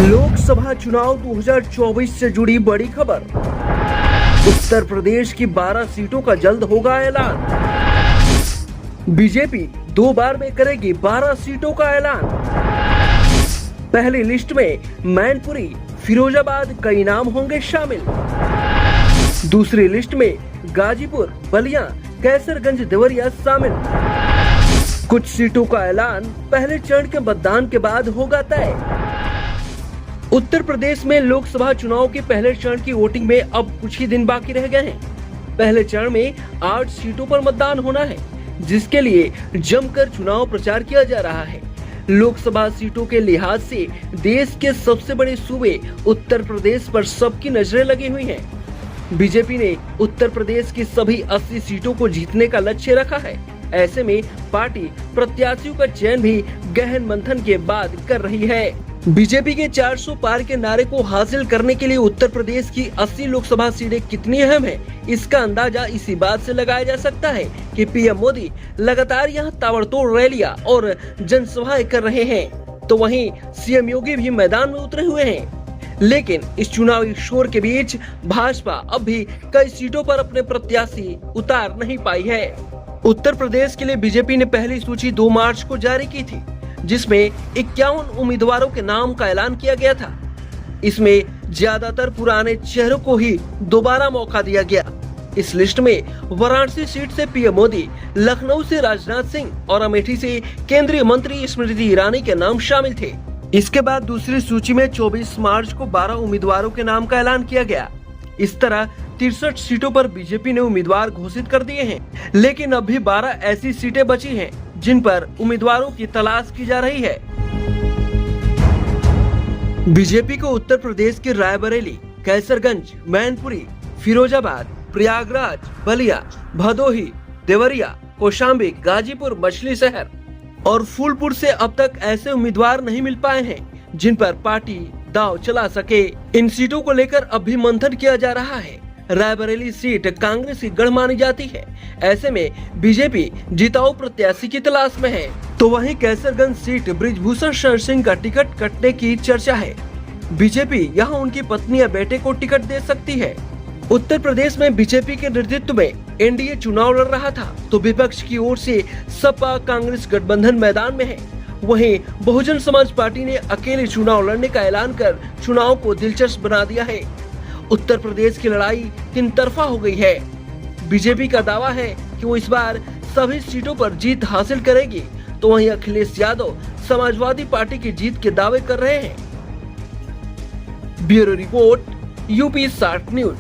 लोकसभा चुनाव 2024 से जुड़ी बड़ी खबर। उत्तर प्रदेश की 12 सीटों का जल्द होगा ऐलान। बीजेपी 2 बार में करेगी 12 सीटों का ऐलान। पहली लिस्ट में मैनपुरी, फिरोजाबाद कई नाम होंगे शामिल। दूसरी लिस्ट में गाजीपुर, बलिया, कैसरगंज, देवरिया शामिल। कुछ सीटों का ऐलान पहले चरण के मतदान के बाद होगा तय। उत्तर प्रदेश में लोकसभा चुनाव के पहले चरण की वोटिंग में अब कुछ ही दिन बाकी रह गए हैं। पहले चरण में 8 सीटों पर मतदान होना है, जिसके लिए जमकर चुनाव प्रचार किया जा रहा है। लोकसभा सीटों के लिहाज से देश के सबसे बड़े सूबे उत्तर प्रदेश पर सबकी नजरें लगी हुई हैं। बीजेपी ने उत्तर प्रदेश की सभी 80 सीटों को जीतने का लक्ष्य रखा है। ऐसे में पार्टी प्रत्याशियों का चयन भी गहन मंथन के बाद कर रही है। बीजेपी के 400 पार के नारे को हासिल करने के लिए उत्तर प्रदेश की 80 लोकसभा सीटें कितनी अहम हैं, इसका अंदाजा इसी बात से लगाया जा सकता है कि पीएम मोदी लगातार यहां ताबड़तोड़ रैलियां और जनसभाएं कर रहे हैं, तो वहीं सीएम योगी भी मैदान में उतरे हुए हैं। लेकिन इस चुनावी शोर के बीच भाजपा अब भी कई सीटों पर अपने प्रत्याशी उतार नहीं पाई है। उत्तर प्रदेश के लिए बीजेपी ने पहली सूची 2 मार्च को जारी की थी, जिसमें 51 उम्मीदवारों के नाम का ऐलान किया गया था। इसमें ज्यादातर पुराने चेहरों को ही दोबारा मौका दिया गया। इस लिस्ट में वाराणसी सीट से पीएम मोदी, लखनऊ से राजनाथ सिंह और अमेठी से केंद्रीय मंत्री स्मृति ईरानी के नाम शामिल थे। इसके बाद दूसरी सूची में 24 मार्च को 12 उम्मीदवारों के नाम का ऐलान किया गया। इस तरह 63 सीटों पर बीजेपी ने उम्मीदवार घोषित कर दिए हैं, लेकिन अब भी 12 ऐसी सीटें बची हैं जिन पर उम्मीदवारों की तलाश की जा रही है। बीजेपी को उत्तर प्रदेश के रायबरेली, कैसरगंज, मैनपुरी, फिरोजाबाद, प्रयागराज, बलिया, भदोही, देवरिया, कौशाम्बी, गाजीपुर, मछली शहर और फूलपुर से अब तक ऐसे उम्मीदवार नहीं मिल पाए हैं जिन पर पार्टी दांव चला सके। इन सीटों को लेकर अब भी मंथन किया जा रहा है। रायबरेली सीट कांग्रेस की गढ़ मानी जाती है। ऐसे में बीजेपी जिताऊ प्रत्याशी की तलाश में है, तो वहीं कैसरगंज सीट बृजभूषण शरण सिंह का टिकट कटने की चर्चा है। बीजेपी यहां उनकी पत्नी या बेटे को टिकट दे सकती है। उत्तर प्रदेश में बीजेपी के नेतृत्व में एनडीए चुनाव लड़ रहा था, तो विपक्ष की ओर से सपा कांग्रेस गठबंधन मैदान में है। वहीं बहुजन समाज पार्टी ने अकेले चुनाव लड़ने का ऐलान कर चुनाव को दिलचस्प बना दिया है। उत्तर प्रदेश की लड़ाई 3 तरफा हो गई है। बीजेपी का दावा है कि वो इस बार सभी सीटों पर जीत हासिल करेगी, तो वहीं अखिलेश यादव समाजवादी पार्टी की जीत के दावे कर रहे हैं। Bureau report, UP 60 news.